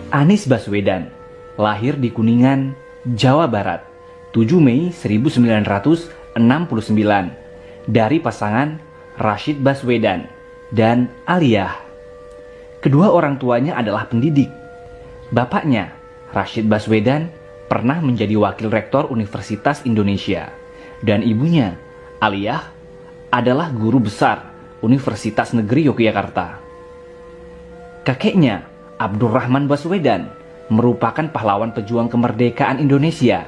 Anies Baswedan lahir di Kuningan, Jawa Barat, 7 Mei 1969 dari pasangan Rashid Baswedan dan Aliyah. Kedua orang tuanya adalah pendidik. Bapaknya, Rashid Baswedan, pernah menjadi wakil rektor Universitas Indonesia, dan ibunya, Aliyah, adalah guru besar Universitas Negeri Yogyakarta. Kakeknya, Abdurrahman Baswedan, merupakan pahlawan pejuang kemerdekaan Indonesia.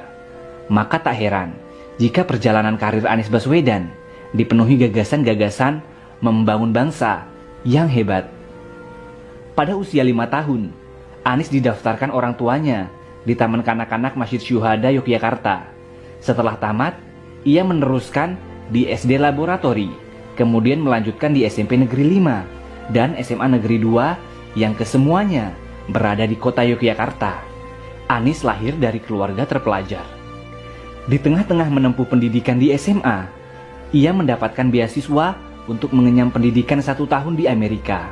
Maka tak heran jika perjalanan karir Anies Baswedan dipenuhi gagasan-gagasan membangun bangsa yang hebat. Pada usia 5 tahun, Anies didaftarkan orang tuanya di Taman Kanak-kanak Masjid Syuhada Yogyakarta. Setelah tamat, ia meneruskan di SD Laboratori, kemudian melanjutkan di SMP Negeri 5 dan SMA Negeri 2 yang kesemuanya berada di kota Yogyakarta. Anies lahir dari keluarga terpelajar. Di tengah-tengah menempuh pendidikan di SMA, ia mendapatkan beasiswa untuk mengenyam pendidikan 1 tahun di Amerika.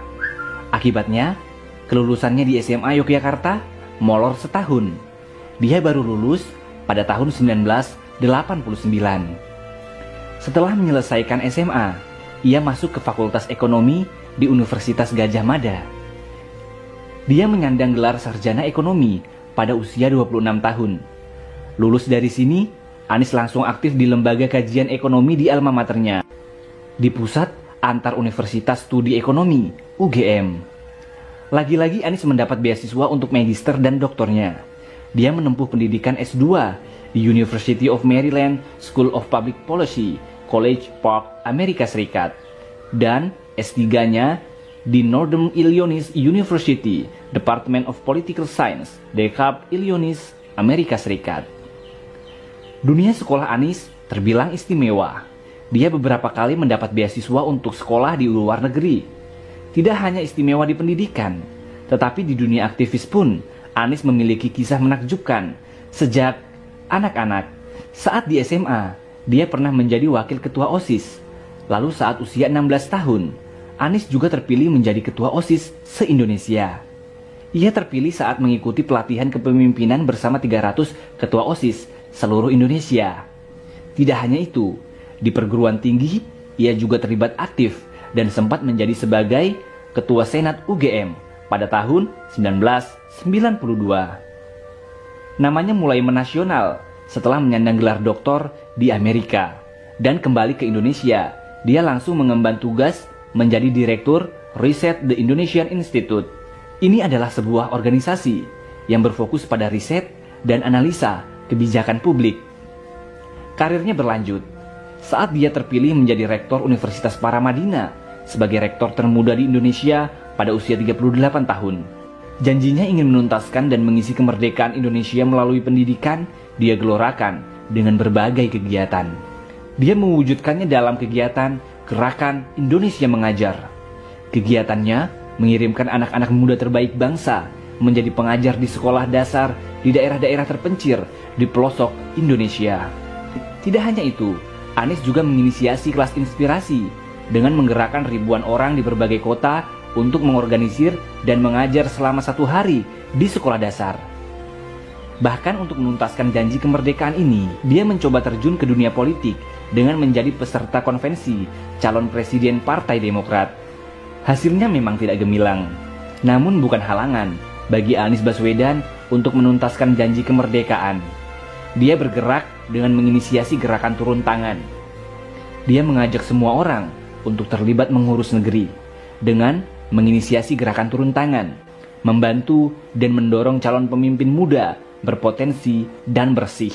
Akibatnya, kelulusannya di SMA Yogyakarta molor setahun. Dia baru lulus pada tahun 1989. Setelah menyelesaikan SMA, ia masuk ke Fakultas Ekonomi di Universitas Gadjah Mada. Dia menyandang gelar sarjana ekonomi pada usia 26 tahun. Lulus dari sini, Anies langsung aktif di lembaga kajian ekonomi di alma maternya, di Pusat Antar Universitas Studi Ekonomi, UGM. Lagi-lagi Anies mendapat beasiswa untuk magister dan doktornya. Dia menempuh pendidikan S2 di University of Maryland School of Public Policy, College Park, Amerika Serikat, dan S3-nya di Northern Illinois University, Department of Political Science, DeKalb, Illinois, Amerika Serikat. Dunia sekolah Anies terbilang istimewa. Dia beberapa kali mendapat beasiswa untuk sekolah di luar negeri. Tidak hanya istimewa di pendidikan, tetapi di dunia aktivis pun Anies memiliki kisah menakjubkan. Sejak anak-anak, saat di SMA, dia pernah menjadi wakil ketua OSIS. Lalu saat usia 16 tahun, Anies juga terpilih menjadi ketua OSIS se-Indonesia. Ia terpilih saat mengikuti pelatihan kepemimpinan bersama 300 ketua OSIS seluruh Indonesia. Tidak hanya itu, di perguruan tinggi, ia juga terlibat aktif dan sempat menjadi sebagai Ketua Senat UGM pada tahun 1992. Namanya mulai menasional setelah menyandang gelar doktor di Amerika. Dan kembali ke Indonesia, dia langsung mengemban tugas menjadi Direktur Riset The Indonesian Institute. Ini adalah sebuah organisasi yang berfokus pada riset dan analisa kebijakan publik. Karirnya berlanjut saat dia terpilih menjadi Rektor Universitas Paramadina sebagai rektor termuda di Indonesia pada usia 38 tahun. Janjinya ingin menuntaskan dan mengisi kemerdekaan Indonesia melalui pendidikan. Dia gelorakan dengan berbagai kegiatan. Dia mewujudkannya dalam kegiatan Gerakan Indonesia Mengajar. Kegiatannya mengirimkan anak-anak muda terbaik bangsa menjadi pengajar di sekolah dasar di daerah-daerah terpencil di pelosok Indonesia. Tidak hanya itu, Anies juga menginisiasi kelas inspirasi dengan menggerakkan ribuan orang di berbagai kota untuk mengorganisir dan mengajar selama 1 hari di sekolah dasar. Bahkan untuk menuntaskan janji kemerdekaan ini, dia mencoba terjun ke dunia politik dengan menjadi peserta konvensi calon presiden Partai Demokrat. Hasilnya memang tidak gemilang, namun bukan halangan bagi Anies Baswedan untuk menuntaskan janji kemerdekaan. Dia bergerak dengan menginisiasi gerakan turun tangan. Dia mengajak semua orang untuk terlibat mengurus negeri dengan menginisiasi gerakan turun tangan, membantu dan mendorong calon pemimpin muda berpotensi dan bersih.